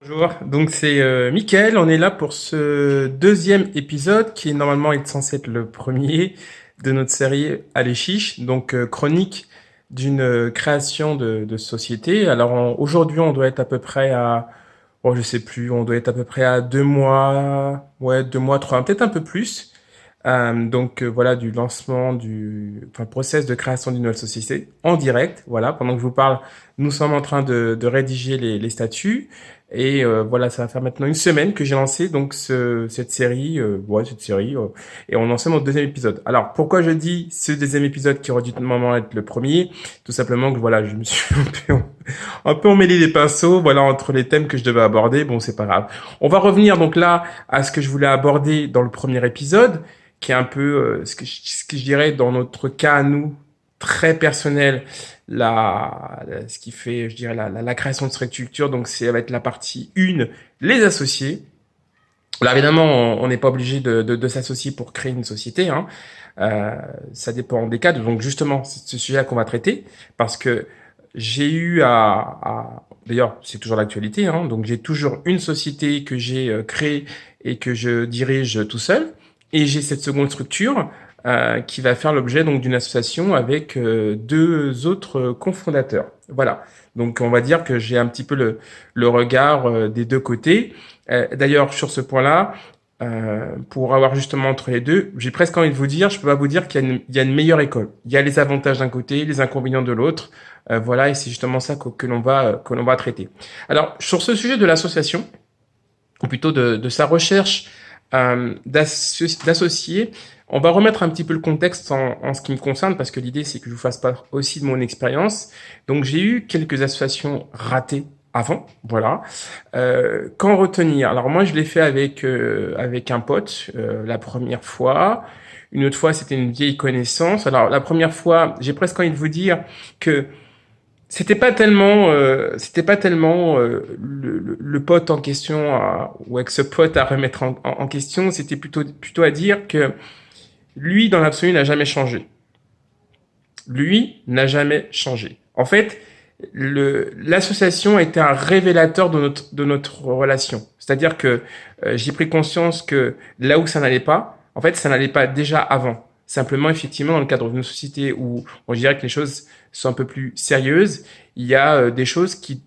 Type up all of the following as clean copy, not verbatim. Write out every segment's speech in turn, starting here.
Bonjour, donc c'est Mickaël, on est là pour ce deuxième épisode qui normalement est censé être le premier de notre série Allez Chiche, donc chronique d'une création de société. Alors aujourd'hui on doit être à peu près à, oh je sais plus, on doit être à peu près à 2 mois, ouais 2 mois, trois, peut-être un peu plus. Voilà du lancement enfin, process de création d'une nouvelle société en direct. Voilà, pendant que je vous parle, nous sommes en train de rédiger les statuts. Et voilà, ça va faire maintenant une semaine que j'ai lancé donc cette série, et on lance mon deuxième épisode. Alors pourquoi je dis ce deuxième épisode qui aurait dû normalement être le premier? Tout simplement que voilà, je me suis un peu emmêlé les pinceaux, voilà, entre les thèmes que je devais aborder. Bon, c'est pas grave. On va revenir donc là à ce que je voulais aborder dans le premier épisode, qui est un peu ce que je dirais dans notre cas à nous très personnel, ce qui fait, je dirais, la création de structure. Donc, ça va être la partie 1, les associés. Là, évidemment, on n'est pas obligé de s'associer pour créer une société, hein. Ça dépend des cas. Donc, justement, c'est ce sujet qu'on va traiter parce que j'ai eu d'ailleurs, c'est toujours l'actualité, hein. Donc, j'ai toujours une société que j'ai créée et que je dirige tout seul. Et j'ai cette seconde structure qui va faire l'objet donc d'une association avec deux autres cofondateurs. Voilà. Donc on va dire que j'ai un petit peu le regard des deux côtés. D'ailleurs sur ce point-là, pour avoir justement entre les deux, j'ai presque envie de vous dire, je peux pas vous dire qu'il y a une meilleure école. Il y a les avantages d'un côté, les inconvénients de l'autre. Voilà, et c'est justement ça que l'on va traiter. Alors sur ce sujet de l'association, ou plutôt de sa recherche d'associer. On va remettre un petit peu le contexte en ce qui me concerne, parce que l'idée, c'est que je vous fasse part aussi de mon expérience. Donc, j'ai eu quelques associations ratées avant, voilà. Qu'en retenir? Alors, moi, je l'ai fait avec un pote la première fois. Une autre fois, c'était une vieille connaissance. Alors, la première fois, j'ai presque envie de vous dire que c'était pas tellement le pote en question ou avec ce pote à remettre en question. C'était plutôt à dire que lui, dans l'absolu, n'a jamais changé. Lui n'a jamais changé. En fait, l'association a été un révélateur de notre relation. C'est-à-dire que j'ai pris conscience que là où ça n'allait pas, en fait, ça n'allait pas déjà avant. Simplement, effectivement, dans le cadre d'une société où on dirait que les choses sont un peu plus sérieuses, il y a des choses qui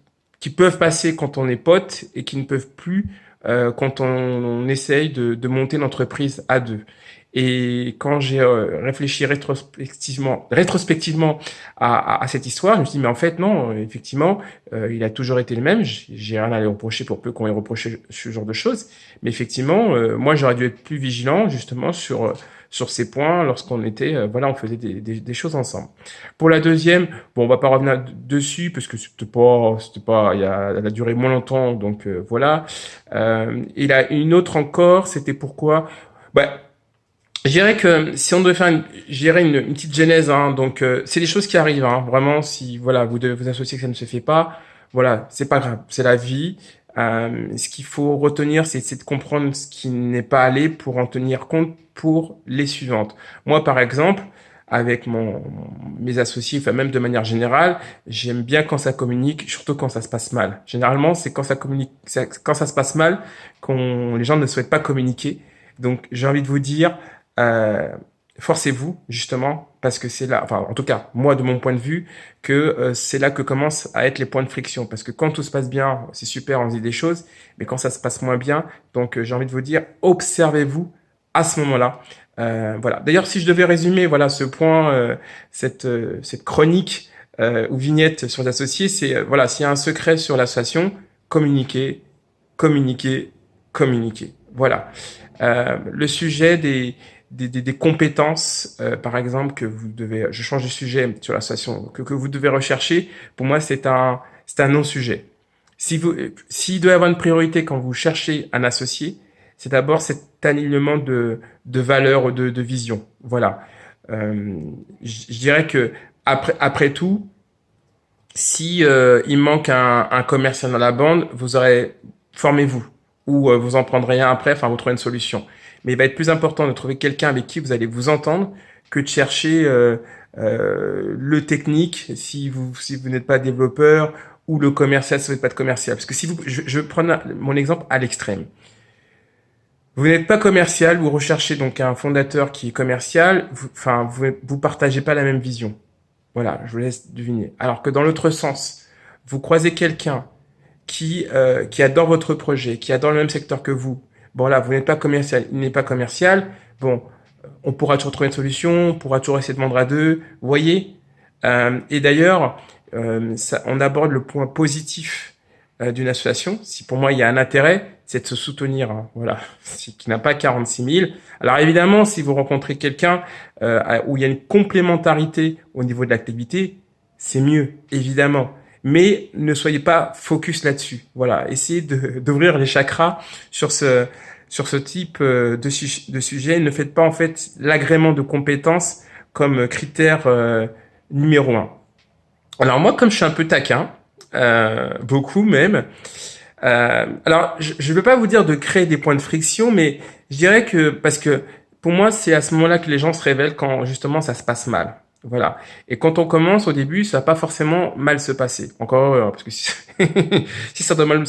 peuvent passer quand on est pote et qui ne peuvent plus quand on essaye de monter une entreprise à deux. Et quand j'ai réfléchi rétrospectivement à cette histoire, je me suis dit, mais en fait, non, effectivement, il a toujours été le même. J'ai rien à lui reprocher pour peu qu'on ait reproché ce genre de choses. Mais effectivement, moi, j'aurais dû être plus vigilant, justement, sur ces points lorsqu'on était, voilà, on faisait des choses ensemble. Pour la deuxième, bon, on va pas revenir dessus parce que elle a duré moins longtemps, donc voilà. Et là, une autre encore, c'était pourquoi, bah, je dirais que si on devait faire une petite genèse, hein, donc c'est des choses qui arrivent, hein, vraiment. Si voilà, vous devez vous associer que ça ne se fait pas, voilà, c'est pas grave, c'est la vie. Ce qu'il faut retenir, c'est de comprendre ce qui n'est pas allé pour en tenir compte pour les suivantes. Moi, par exemple, avec mes associés, enfin même de manière générale, j'aime bien quand ça communique, surtout quand ça se passe mal. Généralement, c'est quand ça communique, quand ça se passe mal, les gens ne souhaitent pas communiquer. Donc, j'ai envie de vous dire euh, forcez-vous justement parce que c'est là, enfin en tout cas moi de mon point de vue que c'est là que commencent à être les points de friction parce que quand tout se passe bien c'est super on dit des choses mais quand ça se passe moins bien donc j'ai envie de vous dire observez-vous à ce moment-là. Voilà, d'ailleurs si je devais résumer voilà ce point cette chronique ou vignette sur les associés c'est voilà s'il y a un secret sur l'association communiquer communiquer communiquer voilà. Le sujet des compétences, par exemple, je change de sujet sur l'association, que vous devez rechercher, pour moi, c'est un non-sujet. S'il doit y avoir une priorité quand vous cherchez un associé, c'est d'abord cet alignement de valeurs, de vision. Voilà. Je dirais que après tout, si il manque un commercial dans la bande, formez-vous ou vous en prendrez un après, enfin vous trouverez une solution. Mais il va être plus important de trouver quelqu'un avec qui vous allez vous entendre que de chercher le technique si vous n'êtes pas développeur ou le commercial ne souhaite pas de commercial. Parce que si je vais prendre mon exemple à l'extrême. Vous n'êtes pas commercial, vous recherchez donc un fondateur qui est commercial, vous partagez pas la même vision. Voilà, je vous laisse deviner. Alors que dans l'autre sens, vous croisez quelqu'un qui adore votre projet, qui adore le même secteur que vous. Bon là, vous n'êtes pas commercial, il n'est pas commercial. Bon, on pourra toujours trouver une solution, on pourra toujours essayer de vendre à deux. Vous voyez. Et d'ailleurs, on aborde le point positif d'une association. Si pour moi il y a un intérêt, c'est de se soutenir. Hein, voilà, qui n'a pas 46 000. Alors évidemment, si vous rencontrez quelqu'un où il y a une complémentarité au niveau de l'activité, c'est mieux, évidemment. Mais ne soyez pas focus là-dessus. Voilà, essayez d'ouvrir les chakras sur ce type de sujet. Ne faites pas en fait l'agrément de compétences comme critère numéro 1. Alors moi, comme je suis un peu taquin, beaucoup même, alors je ne veux pas vous dire de créer des points de friction, mais je dirais que, parce que pour moi, c'est à ce moment-là que les gens se révèlent quand justement ça se passe mal. Voilà. Et quand on commence au début, ça va pas forcément mal se passer. Encore, parce que si ça doit mal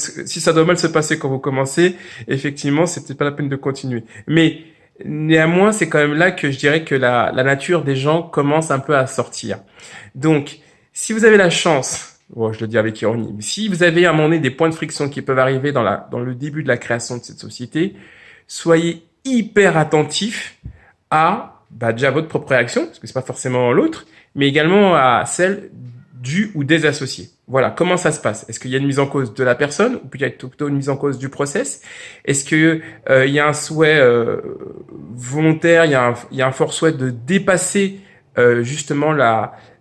se passer quand vous commencez, effectivement, c'est peut-être pas la peine de continuer. Mais néanmoins, c'est quand même là que je dirais que la nature des gens commence un peu à sortir. Donc, si vous avez la chance, bon, je le dis avec ironie, mais si vous avez à un moment donné des points de friction qui peuvent arriver dans le début de la création de cette société, soyez hyper attentif à déjà votre propre réaction, parce que c'est pas forcément l'autre, mais également à celle du ou des associés. Voilà, comment ça se passe? Est-ce qu'il y a une mise en cause de la personne ou plutôt une mise en cause du process? Est-ce que il y a un souhait volontaire, il y a un fort souhait de dépasser justement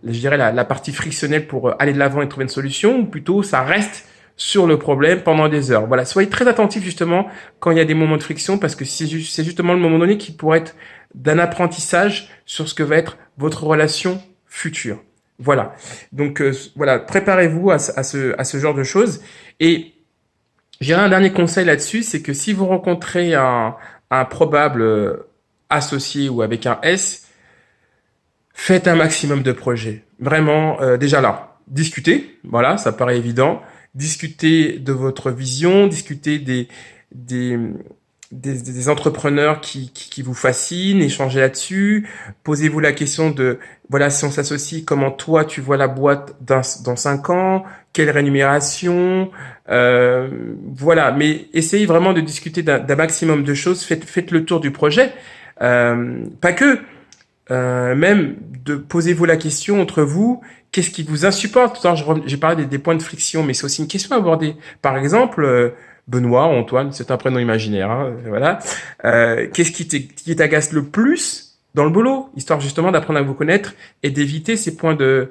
je dirais la partie frictionnelle pour aller de l'avant et trouver une solution, ou plutôt ça reste sur le problème pendant des heures. Voilà, soyez très attentifs justement quand il y a des moments de friction, parce que c'est justement le moment donné qui pourrait être d'un apprentissage sur ce que va être votre relation future. Voilà. Donc voilà, préparez-vous à ce genre de choses. Et j'ai un dernier conseil là-dessus, c'est que si vous rencontrez un probable associé ou avec un S, faites un maximum de projets. Vraiment, déjà là, discutez. Voilà, ça paraît évident. Discutez de votre vision, discutez des entrepreneurs qui vous fascinent, échangez là-dessus. Posez-vous la question de, voilà, si on s'associe, comment toi tu vois la boîte dans 5 ans, quelle rémunération, voilà. Mais essayez vraiment de discuter d'un maximum de choses. Faites le tour du projet, pas que. Même posez-vous la question entre vous, qu'est-ce qui vous insupporte? Tout à l'heure, j'ai parlé des points de friction, mais c'est aussi une question à aborder. Par exemple, Benoît, Antoine, c'est un prénom imaginaire, hein, voilà. Qu'est-ce qui t'agace le plus dans le boulot, histoire justement d'apprendre à vous connaître et d'éviter ces points de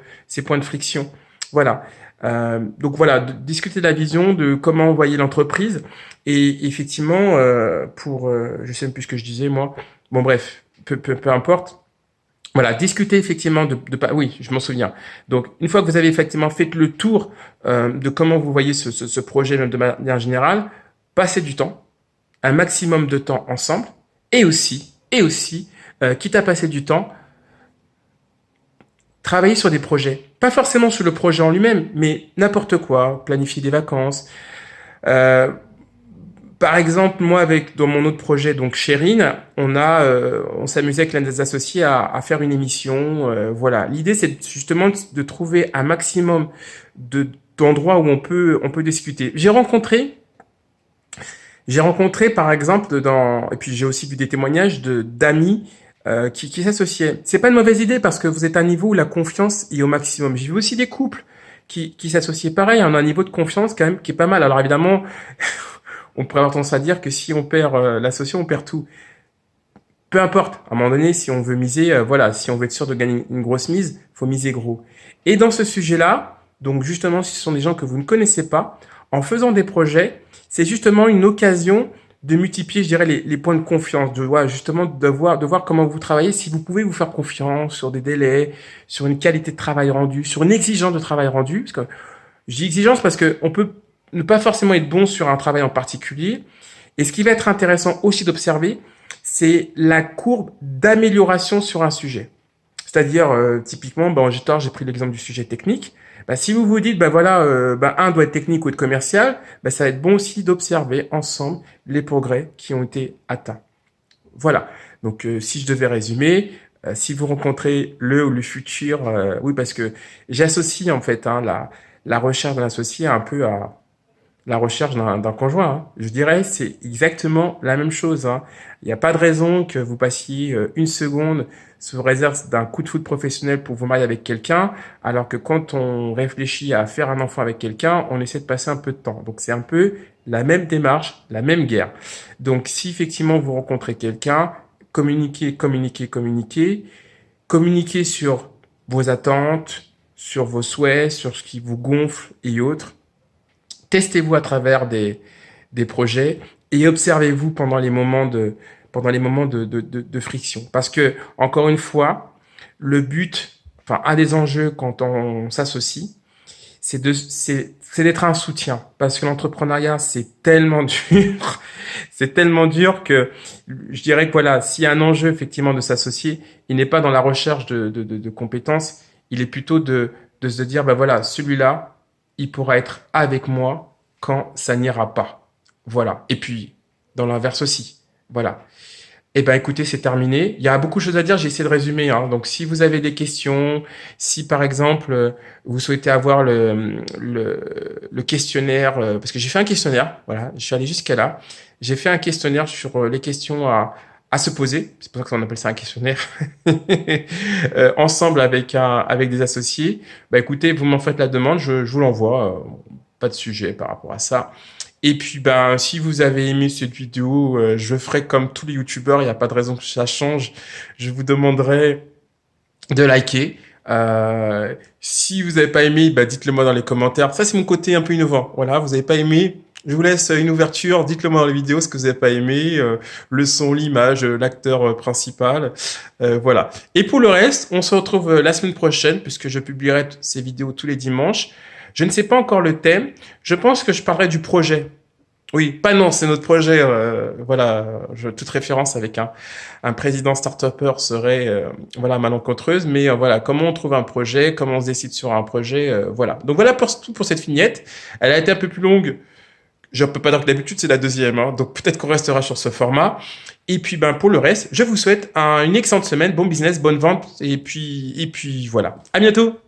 friction. Voilà. Donc voilà, discuter de la vision, de comment envoyer l'entreprise, et effectivement, je sais même plus ce que je disais moi. Bon bref, peu importe. Voilà, discuter effectivement oui, je m'en souviens. Donc, une fois que vous avez effectivement fait le tour de comment vous voyez ce projet même de manière générale, passez du temps, un maximum de temps ensemble, et aussi, quitte à passer du temps, travailler sur des projets. Pas forcément sur le projet en lui-même, mais n'importe quoi, planifier des vacances. Par exemple, moi, dans mon autre projet, donc Chérine, on s'amusait avec l'un des associés à faire une émission. Voilà. L'idée, c'est justement de trouver un maximum d'endroits où on peut discuter. J'ai rencontré, par exemple, et puis j'ai aussi vu des témoignages d'amis qui s'associaient. C'est pas une mauvaise idée parce que vous êtes à un niveau où la confiance est au maximum. J'ai vu aussi des couples qui s'associaient pareil, à un niveau de confiance quand même qui est pas mal. Alors évidemment, on pourrait avoir tendance à dire que si on perd l'associé, on perd tout. Peu importe. À un moment donné, si on veut miser, voilà, si on veut être sûr de gagner une grosse mise, faut miser gros. Et dans ce sujet-là, donc justement, si ce sont des gens que vous ne connaissez pas, en faisant des projets, c'est justement une occasion de multiplier, je dirais, les points de confiance, justement de voir comment vous travaillez, si vous pouvez vous faire confiance sur des délais, sur une qualité de travail rendue, sur une exigence de travail rendu. Parce que je dis exigence parce que on peut ne pas forcément être bon sur un travail en particulier. Et ce qui va être intéressant aussi d'observer, c'est la courbe d'amélioration sur un sujet. C'est-à-dire, typiquement, j'ai pris l'exemple du sujet technique. Bah, si vous vous dites, bah voilà, bah, un doit être technique ou être commercial, bah, ça va être bon aussi d'observer ensemble les progrès qui ont été atteints. Voilà. Donc, si je devais résumer, si vous rencontrez le ou le futur, oui, parce que j'associe en fait hein, la recherche d'un associé un peu à la recherche d'un conjoint. Hein. Je dirais c'est exactement la même chose. Hein. Il n'y a pas de raison que vous passiez une seconde sous réserve d'un coup de foot professionnel pour vous marier avec quelqu'un, alors que quand on réfléchit à faire un enfant avec quelqu'un, on essaie de passer un peu de temps. Donc c'est un peu la même démarche, la même guerre. Donc si effectivement vous rencontrez quelqu'un, communiquez, communiquez, communiquez, communiquez sur vos attentes, sur vos souhaits, sur ce qui vous gonfle et autres. Testez-vous à travers des projets et observez-vous pendant les moments de friction. Parce que, encore une fois, le but, enfin, un des enjeux quand on s'associe, c'est d'être un soutien. Parce que l'entrepreneuriat, c'est tellement dur. C'est tellement dur que je dirais que voilà, s'il y a un enjeu effectivement de s'associer, il n'est pas dans la recherche de compétences, il est plutôt de se dire, ben voilà, celui-là, il pourra être avec moi quand ça n'ira pas. Voilà. Et puis, dans l'inverse aussi. Voilà. Eh ben, écoutez, c'est terminé. Il y a beaucoup de choses à dire. J'ai essayé de résumer. Hein. Donc, si vous avez des questions, si par exemple vous souhaitez avoir le questionnaire, parce que j'ai fait un questionnaire. Voilà, je suis allé jusqu'à là. J'ai fait un questionnaire sur les questions à se poser. C'est pour ça qu'on appelle ça un questionnaire. Ensemble avec des associés. Bah, écoutez, vous m'en faites la demande, je vous l'envoie. Pas de sujet par rapport à ça. Et puis, ben, si vous avez aimé cette vidéo, je ferai comme tous les youtubeurs, il n'y a pas de raison que ça change. Je vous demanderai de liker. Si vous n'avez pas aimé, bah, dites-le moi dans les commentaires. Ça, c'est mon côté un peu innovant. Voilà, vous n'avez pas aimé, je vous laisse une ouverture. Dites-le moi dans les vidéos ce que vous n'avez pas aimé, le son, l'image, l'acteur principal. Voilà. Et pour le reste, on se retrouve la semaine prochaine puisque je publierai ces vidéos tous les dimanches. Je ne sais pas encore le thème. Je pense que je parlerai du projet. Oui, pas non, c'est notre projet. Voilà, toute référence avec un président start-upper serait voilà malencontreuse, mais voilà, comment on trouve un projet, comment on se décide sur un projet, voilà. Donc voilà pour tout pour cette vignette. Elle a été un peu plus longue. Je peux pas dire que d'habitude c'est la deuxième, hein, donc peut-être qu'on restera sur ce format. Et puis ben pour le reste, je vous souhaite une excellente semaine, bon business, bonne vente, et puis voilà. À bientôt.